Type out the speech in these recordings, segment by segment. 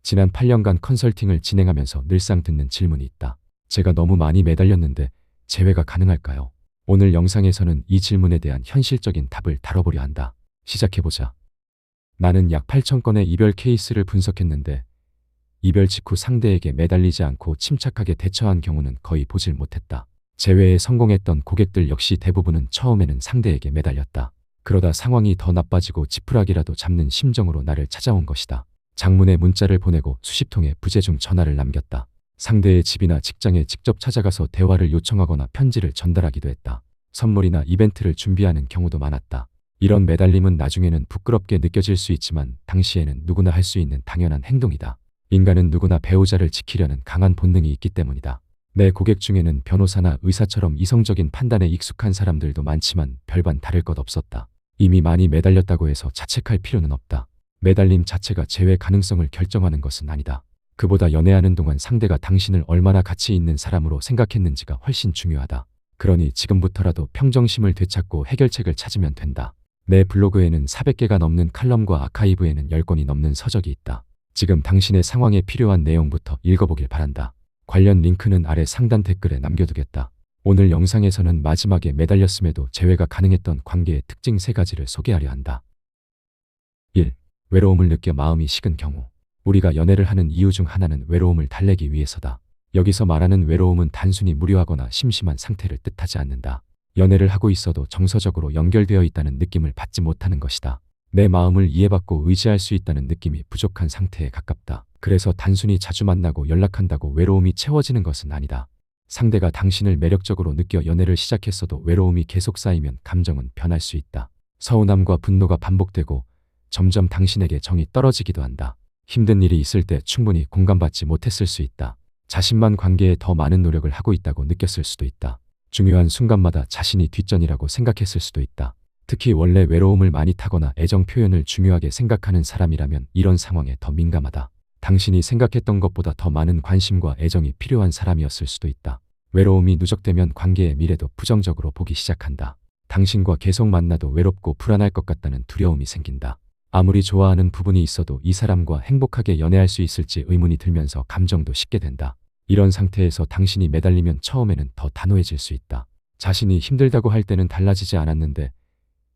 지난 8년간 컨설팅을 진행하면서 늘상 듣는 질문이 있다. 제가 너무 많이 매달렸는데 재회가 가능할까요? 오늘 영상에서는 이 질문에 대한 현실적인 답을 다뤄보려 한다. 시작해보자. 나는 약 8,000건의 이별 케이스를 분석했는데 이별 직후 상대에게 매달리지 않고 침착하게 대처한 경우는 거의 보질 못했다. 재회에 성공했던 고객들 역시 대부분은 처음에는 상대에게 매달렸다. 그러다 상황이 더 나빠지고 지푸라기라도 잡는 심정으로 나를 찾아온 것이다. 장문의 문자를 보내고 수십 통의 부재중 전화를 남겼다. 상대의 집이나 직장에 직접 찾아가서 대화를 요청하거나 편지를 전달하기도 했다. 선물이나 이벤트를 준비하는 경우도 많았다. 이런 매달림은 나중에는 부끄럽게 느껴질 수 있지만 당시에는 누구나 할 수 있는 당연한 행동이다. 인간은 누구나 배우자를 지키려는 강한 본능이 있기 때문이다. 내 고객 중에는 변호사나 의사처럼 이성적인 판단에 익숙한 사람들도 많지만 별반 다를 것 없었다. 이미 많이 매달렸다고 해서 자책할 필요는 없다. 매달림 자체가 재회 가능성을 결정하는 것은 아니다. 그보다 연애하는 동안 상대가 당신을 얼마나 가치 있는 사람으로 생각했는지가 훨씬 중요하다. 그러니 지금부터라도 평정심을 되찾고 해결책을 찾으면 된다. 내 블로그에는 400개가 넘는 칼럼과 아카이브에는 10권이 넘는 서적이 있다. 지금 당신의 상황에 필요한 내용부터 읽어보길 바란다. 관련 링크는 아래 상단 댓글에 남겨두겠다. 오늘 영상에서는 마지막에 매달렸음에도 재회가 가능했던 관계의 특징 3가지를 소개하려 한다. 1. 외로움을 느껴 마음이 식은 경우. 우리가 연애를 하는 이유 중 하나는 외로움을 달래기 위해서다. 여기서 말하는 외로움은 단순히 무료하거나 심심한 상태를 뜻하지 않는다. 연애를 하고 있어도 정서적으로 연결되어 있다는 느낌을 받지 못하는 것이다. 내 마음을 이해받고 의지할 수 있다는 느낌이 부족한 상태에 가깝다. 그래서 단순히 자주 만나고 연락한다고 외로움이 채워지는 것은 아니다. 상대가 당신을 매력적으로 느껴 연애를 시작했어도 외로움이 계속 쌓이면 감정은 변할 수 있다. 서운함과 분노가 반복되고 점점 당신에게 정이 떨어지기도 한다. 힘든 일이 있을 때 충분히 공감받지 못했을 수 있다. 자신만 관계에 더 많은 노력을 하고 있다고 느꼈을 수도 있다. 중요한 순간마다 자신이 뒷전이라고 생각했을 수도 있다. 특히 원래 외로움을 많이 타거나 애정 표현을 중요하게 생각하는 사람이라면 이런 상황에 더 민감하다. 당신이 생각했던 것보다 더 많은 관심과 애정이 필요한 사람이었을 수도 있다. 외로움이 누적되면 관계의 미래도 부정적으로 보기 시작한다. 당신과 계속 만나도 외롭고 불안할 것 같다는 두려움이 생긴다. 아무리 좋아하는 부분이 있어도 이 사람과 행복하게 연애할 수 있을지 의문이 들면서 감정도 식게 된다. 이런 상태에서 당신이 매달리면 처음에는 더 단호해질 수 있다. 자신이 힘들다고 할 때는 달라지지 않았는데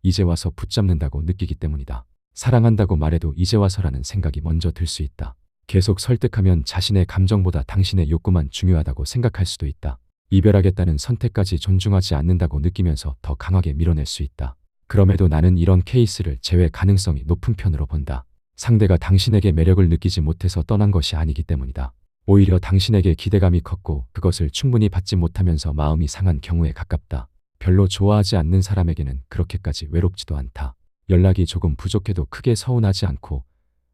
이제 와서 붙잡는다고 느끼기 때문이다. 사랑한다고 말해도 이제 와서라는 생각이 먼저 들 수 있다. 계속 설득하면 자신의 감정보다 당신의 욕구만 중요하다고 생각할 수도 있다. 이별하겠다는 선택까지 존중하지 않는다고 느끼면서 더 강하게 밀어낼 수 있다. 그럼에도 나는 이런 케이스를 재회 가능성이 높은 편으로 본다. 상대가 당신에게 매력을 느끼지 못해서 떠난 것이 아니기 때문이다. 오히려 당신에게 기대감이 컸고 그것을 충분히 받지 못하면서 마음이 상한 경우에 가깝다. 별로 좋아하지 않는 사람에게는 그렇게까지 외롭지도 않다. 연락이 조금 부족해도 크게 서운하지 않고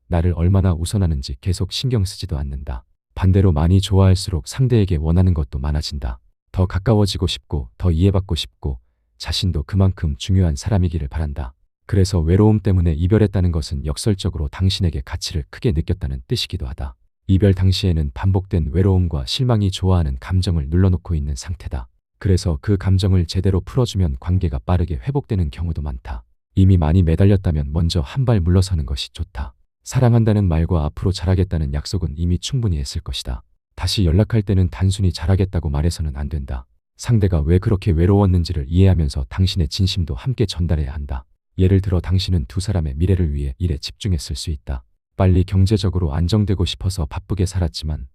나를 얼마나 우선하는지 계속 신경 쓰지도 않는다. 반대로 많이 좋아할수록 상대에게 원하는 것도 많아진다. 더 가까워지고 싶고 더 이해받고 싶고 자신도 그만큼 중요한 사람이기를 바란다. 그래서 외로움 때문에 이별했다는 것은 역설적으로 당신에게 가치를 크게 느꼈다는 뜻이기도 하다. 이별 당시에는 반복된 외로움과 실망이 좋아하는 감정을 눌러놓고 있는 상태다. 그래서 그 감정을 제대로 풀어주면 관계가 빠르게 회복되는 경우도 많다. 이미 많이 매달렸다면 먼저 한 발 물러서는 것이 좋다. 사랑한다는 말과 앞으로 잘하겠다는 약속은 이미 충분히 했을 것이다. 다시 연락할 때는 단순히 잘하겠다고 말해서는 안 된다. 상대가 왜 그렇게 외로웠는지를 이해하면서 당신의 진심도 함께 전달해야 한다. 예를 들어 당신은 두 사람의 미래를 위해 일에 집중했을 수 있다. 빨리 경제적으로 안정되고 싶어서 바쁘게 살았지만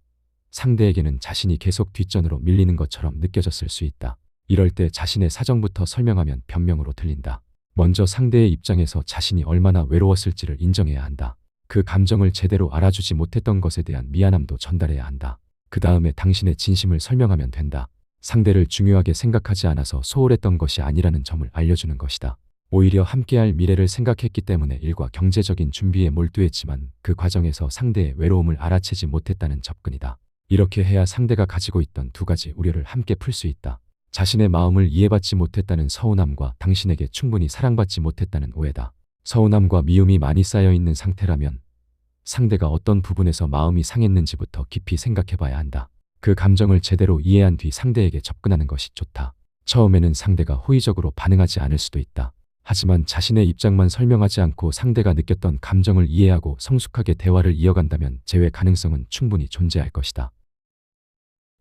상대에게는 자신이 계속 뒷전으로 밀리는 것처럼 느껴졌을 수 있다. 이럴 때 자신의 사정부터 설명하면 변명으로 들린다. 먼저 상대의 입장에서 자신이 얼마나 외로웠을지를 인정해야 한다. 그 감정을 제대로 알아주지 못했던 것에 대한 미안함도 전달해야 한다. 그 다음에 당신의 진심을 설명하면 된다. 상대를 중요하게 생각하지 않아서 소홀했던 것이 아니라는 점을 알려주는 것이다. 오히려 함께할 미래를 생각했기 때문에 일과 경제적인 준비에 몰두했지만 그 과정에서 상대의 외로움을 알아채지 못했다는 접근이다. 이렇게 해야 상대가 가지고 있던 두 가지 우려를 함께 풀 수 있다. 자신의 마음을 이해받지 못했다는 서운함과 당신에게 충분히 사랑받지 못했다는 오해다. 서운함과 미움이 많이 쌓여 있는 상태라면 상대가 어떤 부분에서 마음이 상했는지부터 깊이 생각해 봐야 한다. 그 감정을 제대로 이해한 뒤 상대에게 접근하는 것이 좋다. 처음에는 상대가 호의적으로 반응하지 않을 수도 있다. 하지만 자신의 입장만 설명하지 않고 상대가 느꼈던 감정을 이해하고 성숙하게 대화를 이어간다면 재회 가능성은 충분히 존재할 것이다.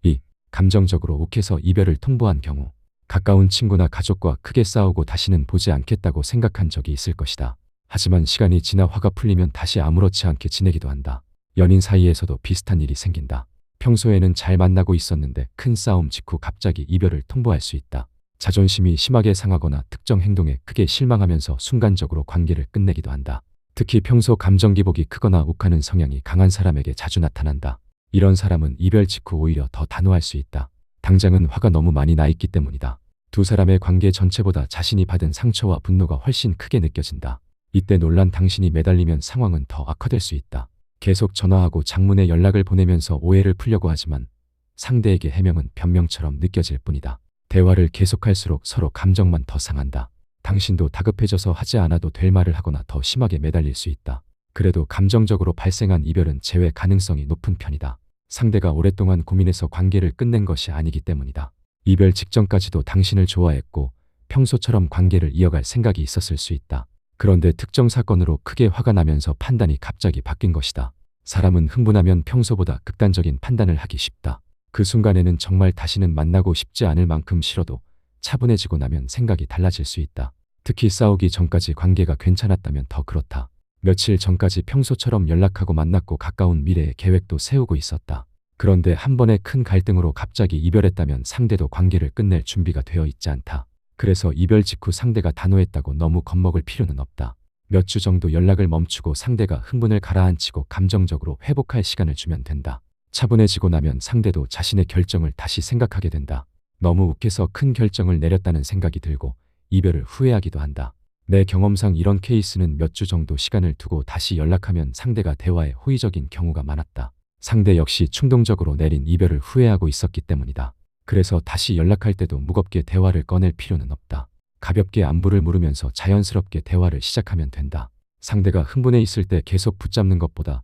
2. 감정적으로 욱해서 이별을 통보한 경우 가까운 친구나 가족과 크게 싸우고 다시는 보지 않겠다고 생각한 적이 있을 것이다. 하지만 시간이 지나 화가 풀리면 다시 아무렇지 않게 지내기도 한다. 연인 사이에서도 비슷한 일이 생긴다. 평소에는 잘 만나고 있었는데 큰 싸움 직후 갑자기 이별을 통보할 수 있다. 자존심이 심하게 상하거나 특정 행동에 크게 실망하면서 순간적으로 관계를 끝내기도 한다. 특히 평소 감정 기복이 크거나 욱하는 성향이 강한 사람에게 자주 나타난다. 이런 사람은 이별 직후 오히려 더 단호할 수 있다. 당장은 화가 너무 많이 나 있기 때문이다. 두 사람의 관계 전체보다 자신이 받은 상처와 분노가 훨씬 크게 느껴진다. 이때 놀란 당신이 매달리면 상황은 더 악화될 수 있다. 계속 전화하고 장문의 연락을 보내면서 오해를 풀려고 하지만 상대에게 해명은 변명처럼 느껴질 뿐이다. 대화를 계속할수록 서로 감정만 더 상한다. 당신도 다급해져서 하지 않아도 될 말을 하거나 더 심하게 매달릴 수 있다. 그래도 감정적으로 발생한 이별은 재회 가능성이 높은 편이다. 상대가 오랫동안 고민해서 관계를 끝낸 것이 아니기 때문이다. 이별 직전까지도 당신을 좋아했고 평소처럼 관계를 이어갈 생각이 있었을 수 있다. 그런데 특정 사건으로 크게 화가 나면서 판단이 갑자기 바뀐 것이다. 사람은 흥분하면 평소보다 극단적인 판단을 하기 쉽다. 그 순간에는 정말 다시는 만나고 싶지 않을 만큼 싫어도 차분해지고 나면 생각이 달라질 수 있다. 특히 싸우기 전까지 관계가 괜찮았다면 더 그렇다. 며칠 전까지 평소처럼 연락하고 만났고 가까운 미래의 계획도 세우고 있었다. 그런데 한 번의 큰 갈등으로 갑자기 이별했다면 상대도 관계를 끝낼 준비가 되어 있지 않다. 그래서 이별 직후 상대가 단호했다고 너무 겁먹을 필요는 없다. 몇 주 정도 연락을 멈추고 상대가 흥분을 가라앉히고 감정적으로 회복할 시간을 주면 된다. 차분해지고 나면 상대도 자신의 결정을 다시 생각하게 된다. 너무 욱해서 큰 결정을 내렸다는 생각이 들고 이별을 후회하기도 한다. 내 경험상 이런 케이스는 몇 주 정도 시간을 두고 다시 연락하면 상대가 대화에 호의적인 경우가 많았다. 상대 역시 충동적으로 내린 이별을 후회하고 있었기 때문이다. 그래서 다시 연락할 때도 무겁게 대화를 꺼낼 필요는 없다. 가볍게 안부를 물으면서 자연스럽게 대화를 시작하면 된다. 상대가 흥분해 있을 때 계속 붙잡는 것보다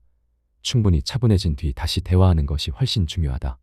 충분히 차분해진 뒤 다시 대화하는 것이 훨씬 중요하다.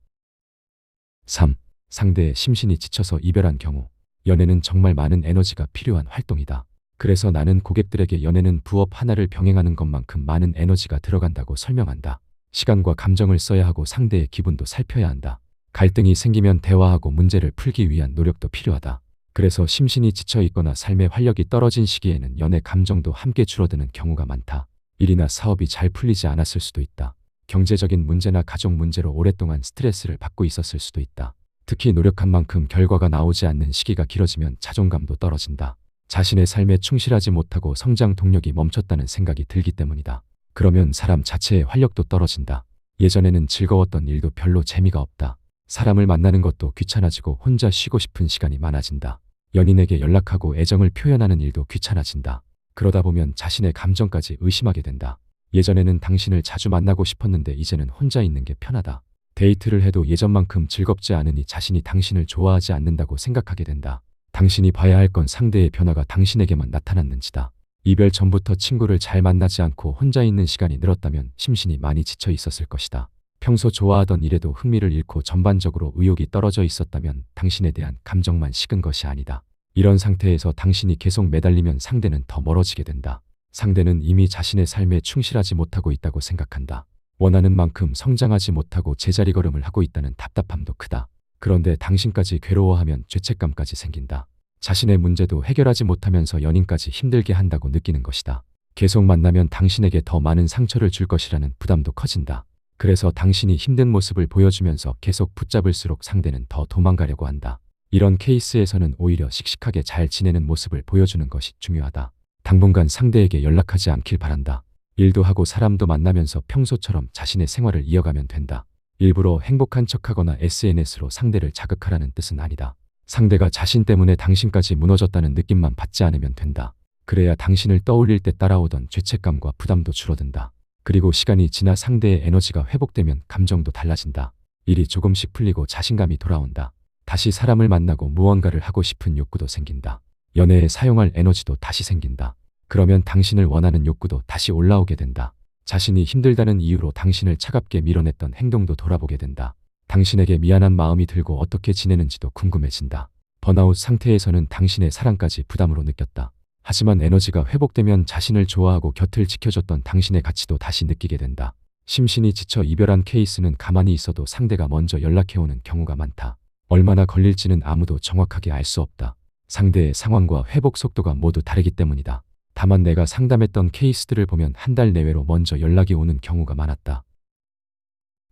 3. 상대의 심신이 지쳐서 이별한 경우 연애는 정말 많은 에너지가 필요한 활동이다. 그래서 나는 고객들에게 연애는 부업 하나를 병행하는 것만큼 많은 에너지가 들어간다고 설명한다. 시간과 감정을 써야 하고 상대의 기분도 살펴야 한다. 갈등이 생기면 대화하고 문제를 풀기 위한 노력도 필요하다. 그래서 심신이 지쳐 있거나 삶의 활력이 떨어진 시기에는 연애 감정도 함께 줄어드는 경우가 많다. 일이나 사업이 잘 풀리지 않았을 수도 있다. 경제적인 문제나 가족 문제로 오랫동안 스트레스를 받고 있었을 수도 있다. 특히 노력한 만큼 결과가 나오지 않는 시기가 길어지면 자존감도 떨어진다. 자신의 삶에 충실하지 못하고 성장 동력이 멈췄다는 생각이 들기 때문이다. 그러면 사람 자체의 활력도 떨어진다. 예전에는 즐거웠던 일도 별로 재미가 없다. 사람을 만나는 것도 귀찮아지고 혼자 쉬고 싶은 시간이 많아진다. 연인에게 연락하고 애정을 표현하는 일도 귀찮아진다. 그러다 보면 자신의 감정까지 의심하게 된다. 예전에는 당신을 자주 만나고 싶었는데 이제는 혼자 있는 게 편하다. 데이트를 해도 예전만큼 즐겁지 않으니 자신이 당신을 좋아하지 않는다고 생각하게 된다. 당신이 봐야 할 건 상대의 변화가 당신에게만 나타났는지다. 이별 전부터 친구를 잘 만나지 않고 혼자 있는 시간이 늘었다면 심신이 많이 지쳐 있었을 것이다. 평소 좋아하던 일에도 흥미를 잃고 전반적으로 의욕이 떨어져 있었다면 당신에 대한 감정만 식은 것이 아니다. 이런 상태에서 당신이 계속 매달리면 상대는 더 멀어지게 된다. 상대는 이미 자신의 삶에 충실하지 못하고 있다고 생각한다. 원하는 만큼 성장하지 못하고 제자리 걸음을 하고 있다는 답답함도 크다. 그런데 당신까지 괴로워하면 죄책감까지 생긴다. 자신의 문제도 해결하지 못하면서 연인까지 힘들게 한다고 느끼는 것이다. 계속 만나면 당신에게 더 많은 상처를 줄 것이라는 부담도 커진다. 그래서 당신이 힘든 모습을 보여주면서 계속 붙잡을수록 상대는 더 도망가려고 한다. 이런 케이스에서는 오히려 씩씩하게 잘 지내는 모습을 보여주는 것이 중요하다. 당분간 상대에게 연락하지 않길 바란다. 일도 하고 사람도 만나면서 평소처럼 자신의 생활을 이어가면 된다. 일부러 행복한 척하거나 SNS로 상대를 자극하라는 뜻은 아니다. 상대가 자신 때문에 당신까지 무너졌다는 느낌만 받지 않으면 된다. 그래야 당신을 떠올릴 때 따라오던 죄책감과 부담도 줄어든다. 그리고 시간이 지나 상대의 에너지가 회복되면 감정도 달라진다. 일이 조금씩 풀리고 자신감이 돌아온다. 다시 사람을 만나고 무언가를 하고 싶은 욕구도 생긴다. 연애에 사용할 에너지도 다시 생긴다. 그러면 당신을 원하는 욕구도 다시 올라오게 된다. 자신이 힘들다는 이유로 당신을 차갑게 밀어냈던 행동도 돌아보게 된다. 당신에게 미안한 마음이 들고 어떻게 지내는지도 궁금해진다. 번아웃 상태에서는 당신의 사랑까지 부담으로 느꼈다. 하지만 에너지가 회복되면 자신을 좋아하고 곁을 지켜줬던 당신의 가치도 다시 느끼게 된다. 심신이 지쳐 이별한 케이스는 가만히 있어도 상대가 먼저 연락해오는 경우가 많다. 얼마나 걸릴지는 아무도 정확하게 알 수 없다. 상대의 상황과 회복 속도가 모두 다르기 때문이다. 다만 내가 상담했던 케이스들을 보면 한 달 내외로 먼저 연락이 오는 경우가 많았다.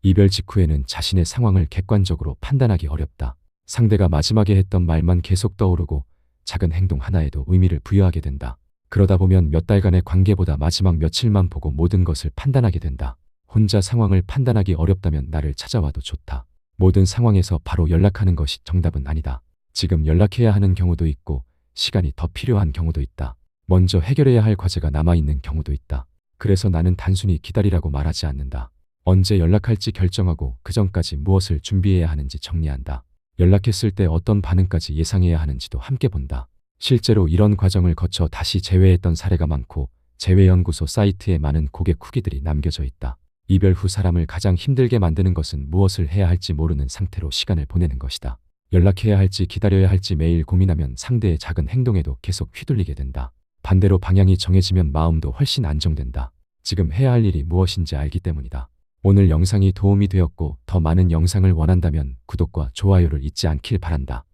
이별 직후에는 자신의 상황을 객관적으로 판단하기 어렵다. 상대가 마지막에 했던 말만 계속 떠오르고 작은 행동 하나에도 의미를 부여하게 된다. 그러다 보면 몇 달간의 관계보다 마지막 며칠만 보고 모든 것을 판단하게 된다. 혼자 상황을 판단하기 어렵다면 나를 찾아와도 좋다. 모든 상황에서 바로 연락하는 것이 정답은 아니다. 지금 연락해야 하는 경우도 있고 시간이 더 필요한 경우도 있다. 먼저 해결해야 할 과제가 남아있는 경우도 있다. 그래서 나는 단순히 기다리라고 말하지 않는다. 언제 연락할지 결정하고 그 전까지 무엇을 준비해야 하는지 정리한다. 연락했을 때 어떤 반응까지 예상해야 하는지도 함께 본다. 실제로 이런 과정을 거쳐 다시 재회했던 사례가 많고 재회연구소 사이트에 많은 고객 후기들이 남겨져 있다. 이별 후 사람을 가장 힘들게 만드는 것은 무엇을 해야 할지 모르는 상태로 시간을 보내는 것이다. 연락해야 할지 기다려야 할지 매일 고민하면 상대의 작은 행동에도 계속 휘둘리게 된다. 반대로 방향이 정해지면 마음도 훨씬 안정된다. 지금 해야 할 일이 무엇인지 알기 때문이다. 오늘 영상이 도움이 되었고 더 많은 영상을 원한다면 구독과 좋아요를 잊지 않길 바란다.